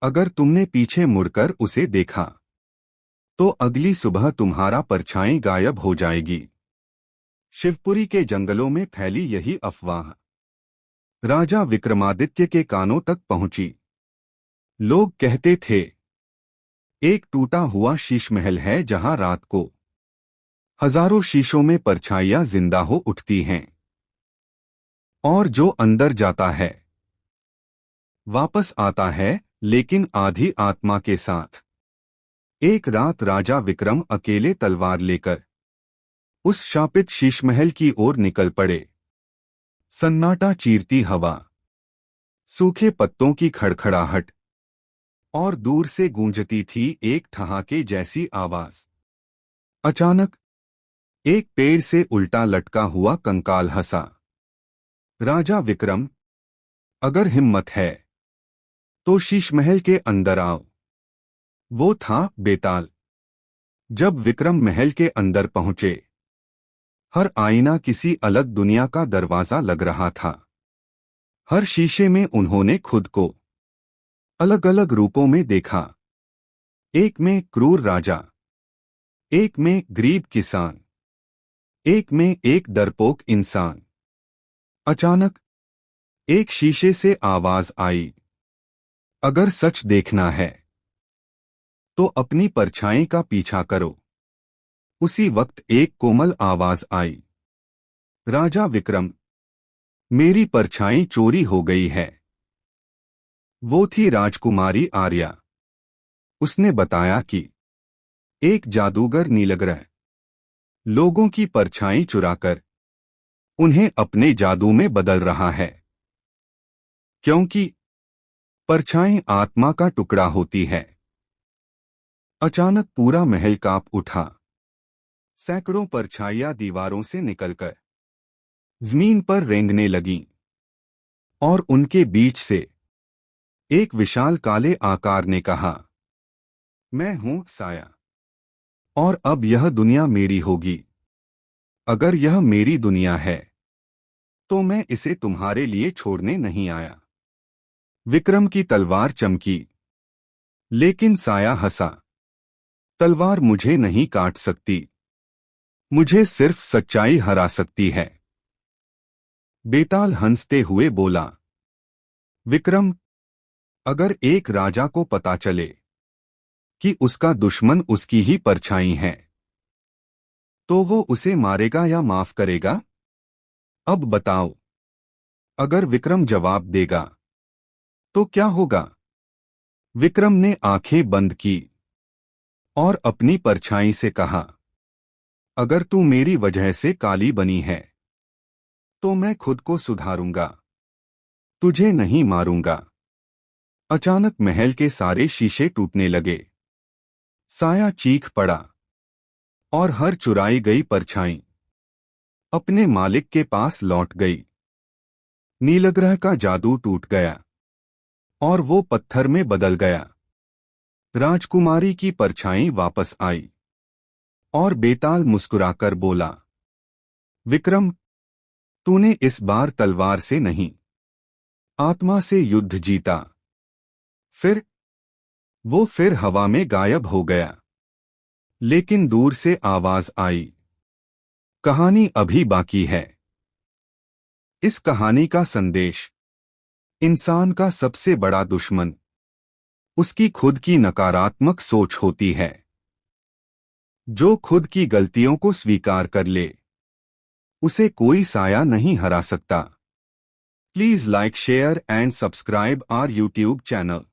अगर तुमने पीछे मुड़कर उसे देखा तो अगली सुबह तुम्हारा परछाई गायब हो जाएगी। शिवपुरी के जंगलों में फैली यही अफवाह राजा विक्रमादित्य के कानों तक पहुंची। लोग कहते थे एक टूटा हुआ शीश महल है जहां रात को हजारों शीशों में परछाइयां जिंदा हो उठती हैं, और जो अंदर जाता है वापस आता है, लेकिन आधी आत्मा के साथ। एक रात राजा विक्रम अकेले तलवार लेकर उस शापित शीशमहल की ओर निकल पड़े। सन्नाटा चीरती हवा, सूखे पत्तों की खड़खड़ाहट और दूर से गूंजती थी एक ठहाके जैसी आवाज। अचानक एक पेड़ से उल्टा लटका हुआ कंकाल हंसा। राजा विक्रम, अगर हिम्मत है तो शीशमहल के अंदर आओ। वो था बेताल। जब विक्रम महल के अंदर पहुंचे, हर आईना किसी अलग दुनिया का दरवाजा लग रहा था। हर शीशे में उन्होंने खुद को अलग अलग रूपों में देखा। एक में क्रूर राजा, एक में गरीब किसान, एक में एक डरपोक इंसान। अचानक एक शीशे से आवाज आई, अगर सच देखना है तो अपनी परछाई का पीछा करो। उसी वक्त एक कोमल आवाज आई, राजा विक्रम, मेरी परछाई चोरी हो गई है। वो थी राजकुमारी आर्या। उसने बताया कि एक जादूगर नीलग्रह लोगों की परछाई चुराकर उन्हें अपने जादू में बदल रहा है। क्योंकि परछाई आत्मा का टुकड़ा होती है। अचानक पूरा महल कांप उठा। सैकड़ों परछाइयां दीवारों से निकलकर जमीन पर रेंगने लगीं, और उनके बीच से एक विशाल काले आकार ने कहा, मैं हूं साया, और अब यह दुनिया मेरी होगी। अगर यह मेरी दुनिया है तो मैं इसे तुम्हारे लिए छोड़ने नहीं आया। विक्रम की तलवार चमकी, लेकिन साया हंसा, तलवार मुझे नहीं काट सकती, मुझे सिर्फ सच्चाई हरा सकती है। बेताल हंसते हुए बोला, विक्रम, अगर एक राजा को पता चले कि उसका दुश्मन उसकी ही परछाई है, तो वो उसे मारेगा या माफ करेगा? अब बताओ। अगर विक्रम जवाब देगा तो क्या होगा? विक्रम ने आंखें बंद की और अपनी परछाई से कहा, अगर तू मेरी वजह से काली बनी है तो मैं खुद को सुधारूंगा, तुझे नहीं मारूंगा। अचानक महल के सारे शीशे टूटने लगे। साया चीख पड़ा और हर चुराई गई परछाई अपने मालिक के पास लौट गई। नीलग्रह का जादू टूट गया और वो पत्थर में बदल गया। राजकुमारी की परछाई वापस आई और बेताल मुस्कुराकर बोला, विक्रम, तूने इस बार तलवार से नहीं, आत्मा से युद्ध जीता। फिर हवा में गायब हो गया। लेकिन दूर से आवाज आई, कहानी अभी बाकी है। इस कहानी का संदेश, इंसान का सबसे बड़ा दुश्मन उसकी खुद की नकारात्मक सोच होती है। जो खुद की गलतियों को स्वीकार कर ले, उसे कोई साया नहीं हरा सकता। Please like, share and subscribe our YouTube channel.